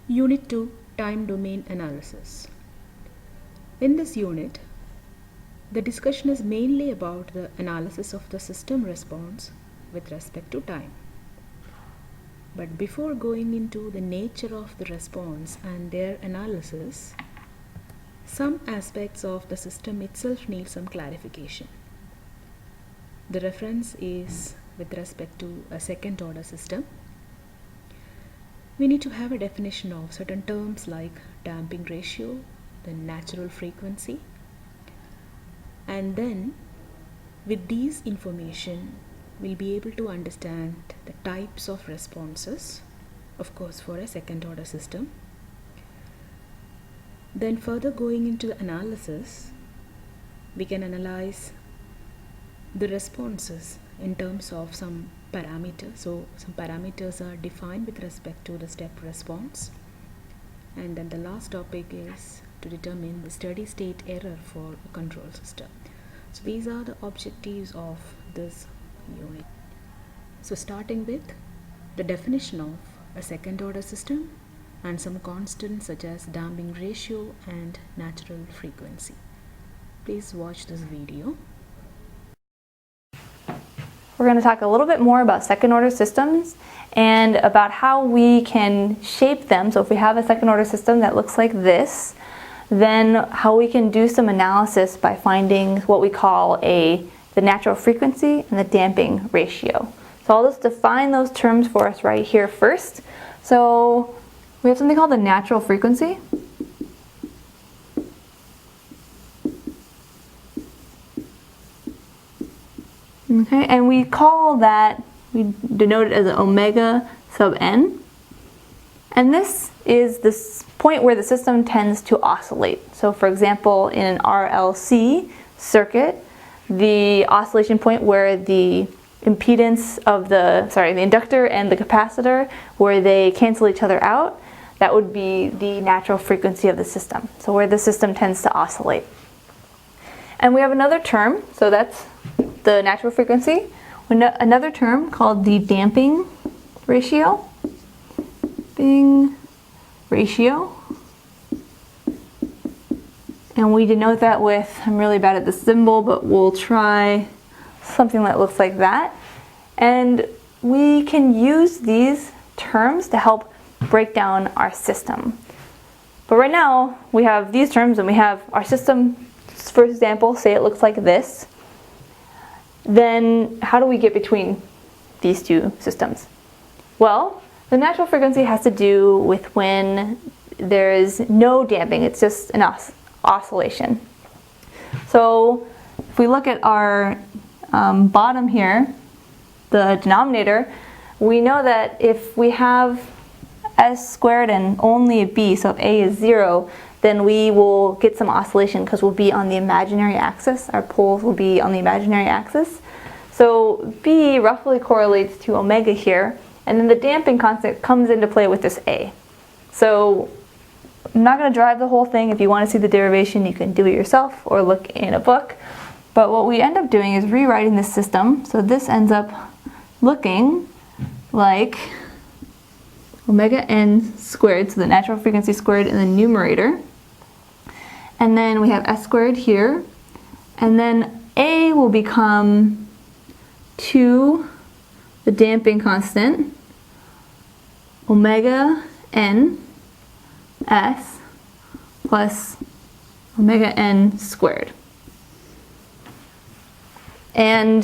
Unit 2, Time Domain Analysis. In this unit, the discussion is mainly about the analysis of the system response with respect to time. But before going into the nature of the response and their analysis, some aspects of the system itself need some clarification. The reference is with respect to a second order system. We need to have a definition of certain terms like damping ratio, the natural frequency, and then with these information we'll be able to understand the types of responses, of course for a second order system. Then further going into the analysis, we can analyze the responses in terms of some parameters. So some parameters are defined with respect to the step response, and then the last topic is to determine the steady state error for a control system. So these are the objectives of this unit. So starting with the definition of a second order system and some constants such as damping ratio and natural frequency. Please watch this video. We're going to talk a little bit more about second order systems and about how we can shape them. So if we have a second order system that looks like this, then how we can do some analysis by finding what we call the natural frequency and the damping ratio. So I'll just define those terms for us right here first. So we have something called the natural frequency. Okay, and we denote it as an omega sub n. And this is this point where the system tends to oscillate. So for example, in an RLC circuit, the oscillation point where the impedance of the inductor and the capacitor, where they cancel each other out, that would be the natural frequency of the system. So where the system tends to oscillate. And we have another term, so that's the natural frequency. Another term called the damping ratio. And we denote that with, I'm really bad at the symbol, but we'll try something that looks like that. And we can use these terms to help break down our system. But right now, we have these terms and we have our system, for example, say it looks like this. Then how do we get between these two systems? Well, the natural frequency has to do with when there is no damping, it's just an oscillation. So if we look at our bottom here, the denominator, we know that if we have s squared and only a b, so if a is 0, then we will get some oscillation because we'll be on the imaginary axis. Our poles will be on the imaginary axis. So b roughly correlates to omega here, and then the damping constant comes into play with this a. So I'm not going to drive the whole thing. If you want to see the derivation, you can do it yourself or look in a book. But what we end up doing is rewriting this system. So this ends up looking like omega n squared, so the natural frequency squared in the numerator. And then we have s squared here. And then a will become 2, the damping constant, omega n s plus omega n squared. And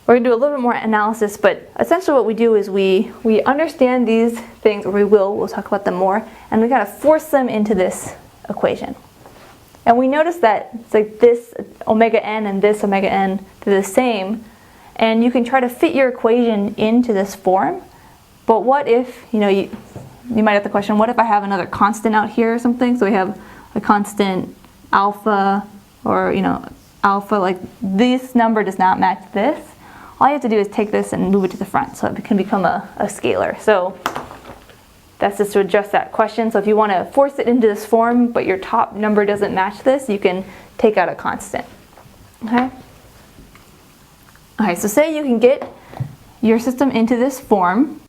we're going to do a little bit more analysis, but essentially what we do is we understand these things, or we'll talk about them more, and we gotta force them into this equation. And we notice that it's like this omega n and this omega n, they're the same, and you can try to fit your equation into this form. But what if, you might have the question, what if I have another constant out here or something? So we have a constant alpha, or alpha, like this number does not match this. All you have to do is take this and move it to the front so it can become a scalar. So that's just to address that question. So if you want to force it into this form, but your top number doesn't match this, you can take out a constant. Okay? Okay, so say you can get your system into this form,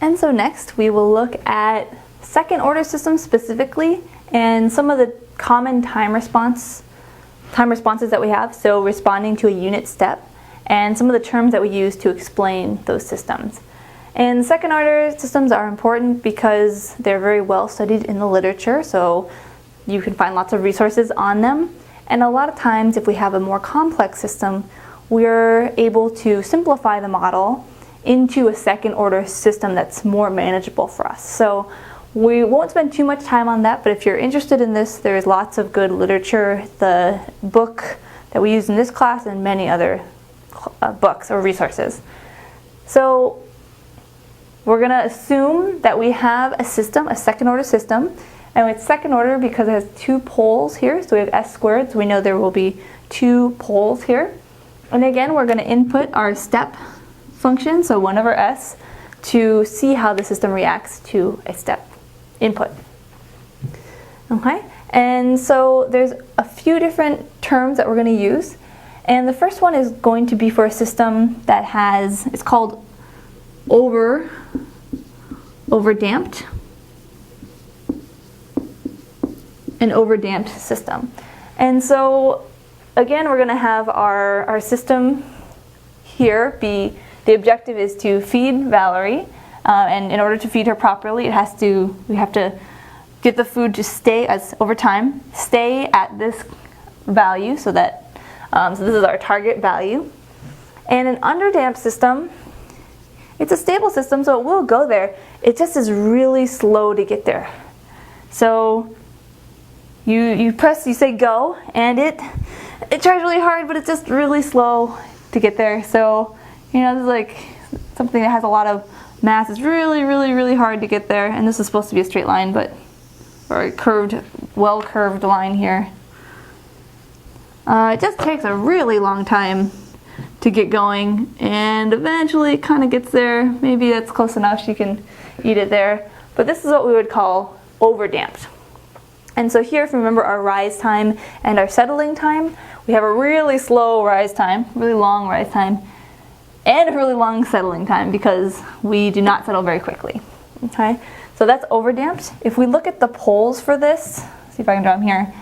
And so next we will look at second order systems specifically and some of the common time responses that we have, so responding to a unit step, and some of the terms that we use to explain those systems. And second order systems are important because they're very well studied in the literature, so you can find lots of resources on them. And a lot of times if we have a more complex system, we're able to simplify the model into a second order system that's more manageable for us. So we won't spend too much time on that, but if you're interested in this, there's lots of good literature, the book that we use in this class, and many other books or resources. So we're going to assume that we have a system, a second order system, and it's second order because it has two poles here, so we have s squared, so we know there will be two poles here. And again, we're going to input our step function, so 1 over s, to see how the system reacts to a step input. Okay, and so there's a few different terms that we're going to use, and the first one is going to be for a system that has, it's called overdamped, an overdamped system. And so again, we're going to have our system here be, the objective is to feed Valerie, and in order to feed her properly, we have to get the food to stay, over time, stay at this value, so that so this is our target value. And an underdamped system, it's a stable system, so it will go there. It just is really slow to get there. So you say go, and it tries really hard, but it's just really slow to get there. So this is like something that has a lot of mass. It's really hard to get there. And this is supposed to be a straight line, or a curved, well-curved line here. It just takes a really long time to get going, and eventually it kind of gets there. Maybe that's close enough, she can eat it there. But this is what we would call overdamped. And so here, if you remember our rise time and our settling time, we have a really slow rise time, really long rise time, and a really long settling time because we do not settle very quickly. Okay, so that's overdamped. If we look at the poles for this, see if I can draw them here,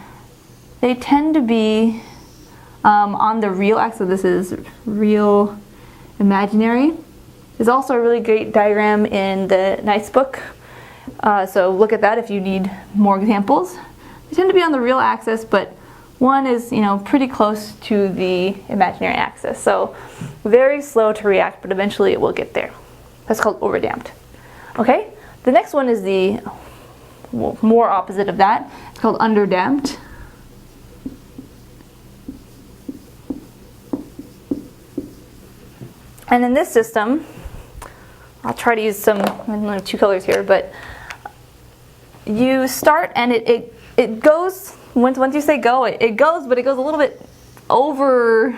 they tend to be on the real axis. So this is real, imaginary. There's also a really great diagram in the nice book. So look at that if you need more examples. They tend to be on the real axis, but one is pretty close to the imaginary axis. So very slow to react, but eventually it will get there. That's called overdamped. Okay, the next one is the more opposite of that. It's called underdamped. And in this system, I'll try to use I only have two colors here, but you start and it goes, once you say go, it goes, but it goes a little bit over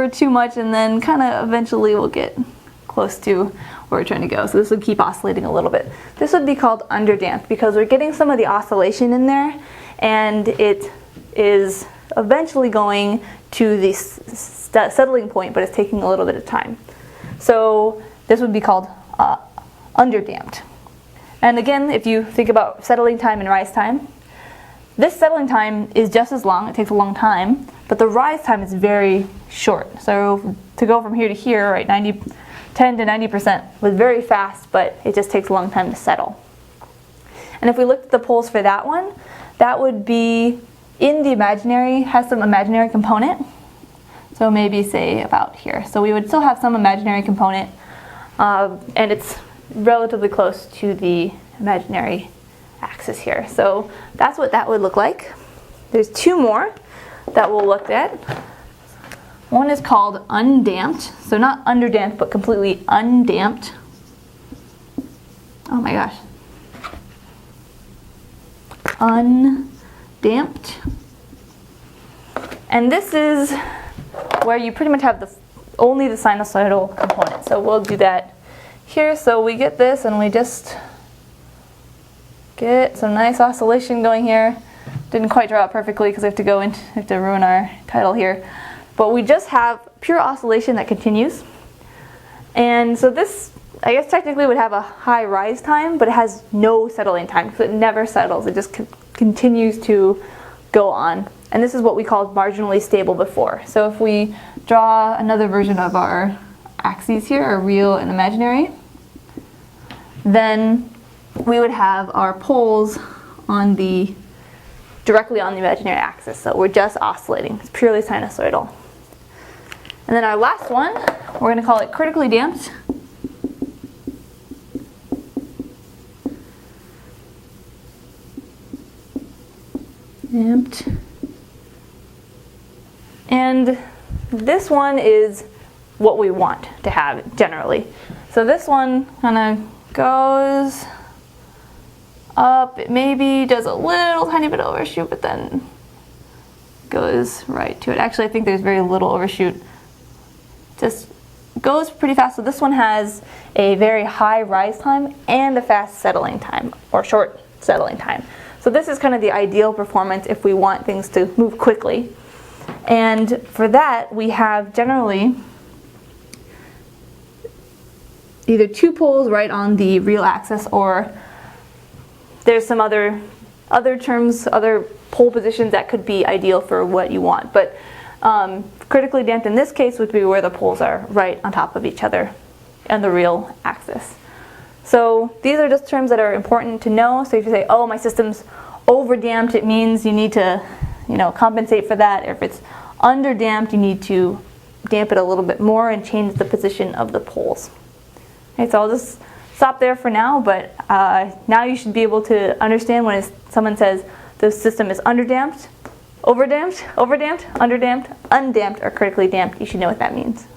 too much, and then kind of eventually we'll get close to where we're trying to go. So this would keep oscillating a little bit. This would be called underdamped because we're getting some of the oscillation in there, and it is eventually going to the settling point, but it's taking a little bit of time. So this would be called underdamped. And again, if you think about settling time and rise time, this settling time is just as long, it takes a long time, but the rise time is very short. So to go from here to here, right, 10 to 90% was very fast, but it just takes a long time to settle. And if we looked at the poles for that one, that would be in the imaginary, has some imaginary component. So maybe say about here. So we would still have some imaginary component, and it's relatively close to the imaginary axis here. So that's what that would look like. There's two more that we'll look at. One is called undamped, so not underdamped, but completely undamped. Oh my gosh. Undamped. And this is where you pretty much have only the sinusoidal component. So we'll do that here. So we get this and we just get some nice oscillation going here. Didn't quite draw it perfectly because I have to ruin our title here. But we just have pure oscillation that continues. And so this I guess technically would have a high rise time, but it has no settling time, so it never settles. It just continues to go on. And this is what we called marginally stable before. So if we draw another version of our axes here, our real and imaginary, then we would have our poles on directly on the imaginary axis. So we're just oscillating. It's purely sinusoidal. And then our last one, we're going to call it critically damped. Damped. And this one is what we want to have generally. So this one kind of goes up, it maybe does a little tiny bit of overshoot, but then goes right to it. Actually, I think there's very little overshoot. Just goes pretty fast. So this one has a very high rise time and a fast settling time, or short settling time. So this is kind of the ideal performance if we want things to move quickly. And for that, we have generally either two poles right on the real axis, or there's some other terms, other pole positions that could be ideal for what you want. But critically damped in this case would be where the poles are right on top of each other and the real axis. So these are just terms that are important to know. So if you say, oh, my system's over damped, it means you need to, compensate for that. If it's under damped, you need to damp it a little bit more and change the position of the poles. Okay, so I'll just stop there for now, but now you should be able to understand when someone says the system is underdamped, overdamped, overdamped, underdamped, undamped, or critically damped. You should know what that means.